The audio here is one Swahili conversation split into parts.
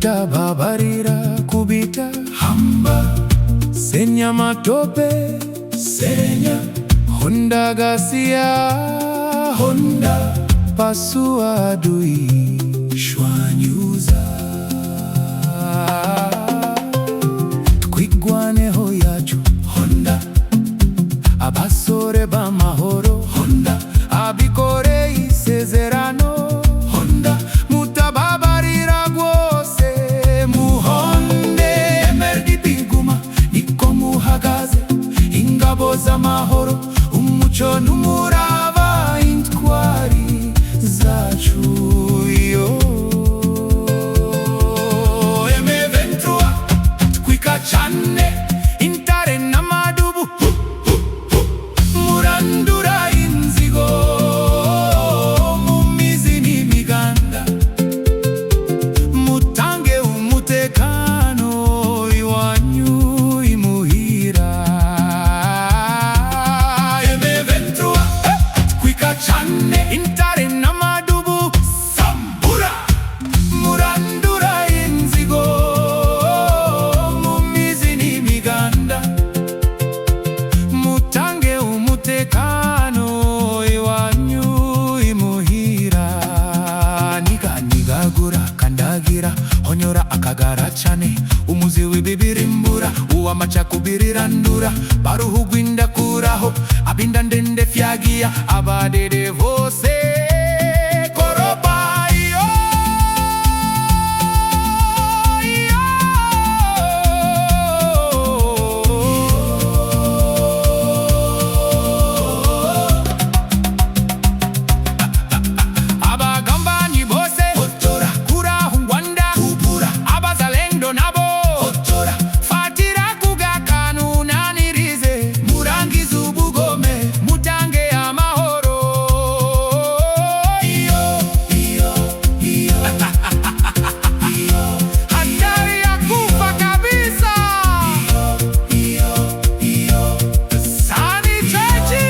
utababarira kubita hamba senya matope senya honda gasia honda pasua adui shwanyuza twigwane ho yacu honda abasore b'amahoro honda abikore isezerano honda mutababarira rwose muhonde emerdi biguma niko muhagaze ingabo z'amahoro umuco n'umurava intwari zacu yo emeventura twika cyane intare n'amadubu murandura inzigo mu mizi n'imiganda mutange umutekano iwanyu imuhira emeventura twika cyane intare n'amadubu sambura murandura inzigo mu mizi n'imiganda mutange umutekano iwanyu imuhira nigagura kandagira honyora akagara cyane umuzi w'ibibirimbura uwamacakubiriranura baruhugwinda kuraho abinda ndende fyagia abadede vose koroba yo abagambanyi bose otora kuraho ngwanda kubura abazalendo nabo otora fatira kugakanunanirize murangiza ubugome mutange amahoro hatari ya kufa kabisa sani chachi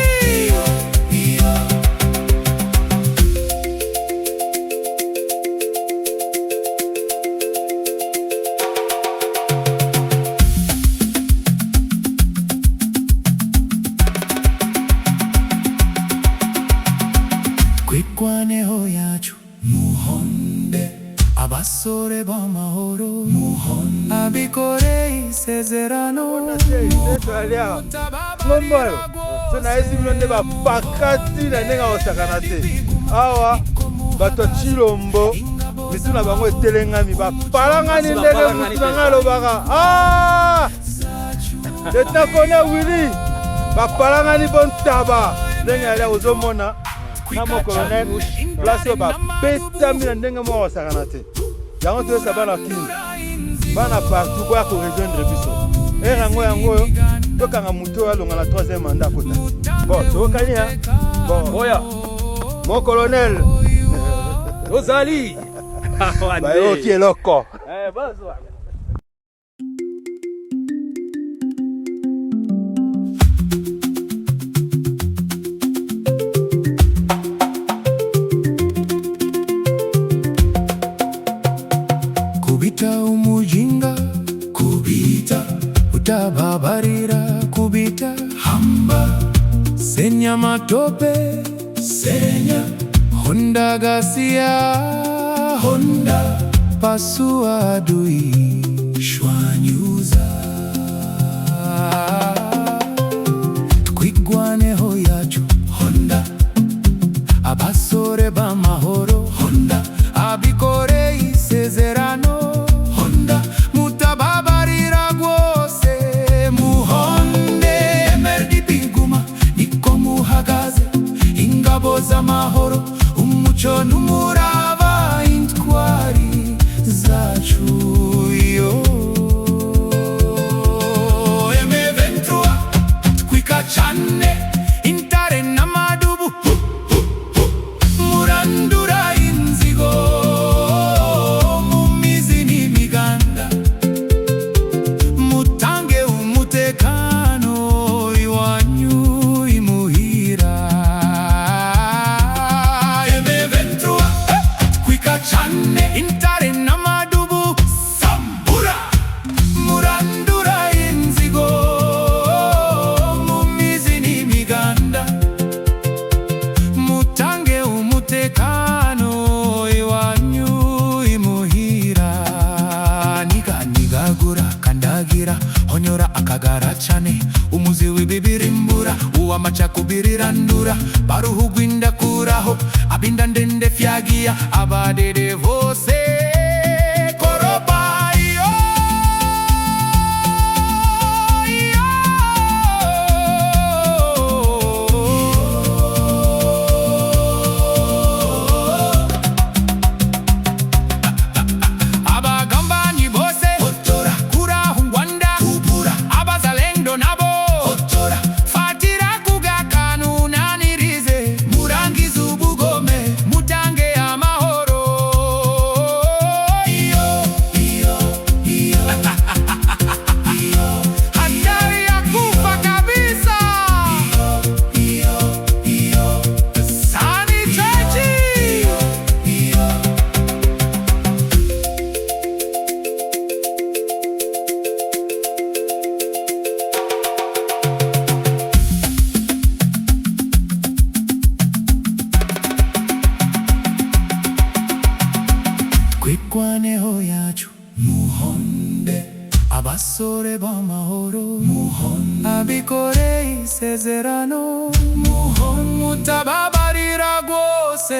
kwigwaneho yacu muhonde abasore b'amahoro muhonde abikore isezerano ngombayo sona ezi milonde bapakati na ndenga osakana te awa bato chilombo misuna bango etelengami bapalangani ndenge musuna lobaka Lieutenant Colonel Willy bapalangani bontaba ndenge ali ozomona na mo colonel place ba betami na ndenge mo osakana te yango toyesa bana kini bana partout kwa ko rejoindre biso yango tokanga muto alonga na 3e mandat kota bon tokani ha bon oya mon colonel Rosali ba yo ki eloko bazo kubita umujinga kubita utababarira kubita hamba senya matope senya honda gasia honda pasua adui shwanyuza twigwaneho yacu honda abasore b'amahoro honda abikore isezerano honda mutababarira rwose muhonde emerdi biguma niko muhagaze ingabo z'amahoro umuco n'umurava intwari zacu yo emeventura twika cyane intare n'amadubu murandura inzigo mu mizi n'imiganda mutange umutekano iwanyu imuhira emeventura twika cyane intare n'amadubu bagaragara cyane umuzi w'ibibirimbura uwamacakubiriranndura baruhugwinda kuraho abinda ndende fyagia abadede bose koroba iyo kwikwaneho yacu muhonde abasore b'amahoro muhonde abikoreye isezerano muhonde mutababarira rwose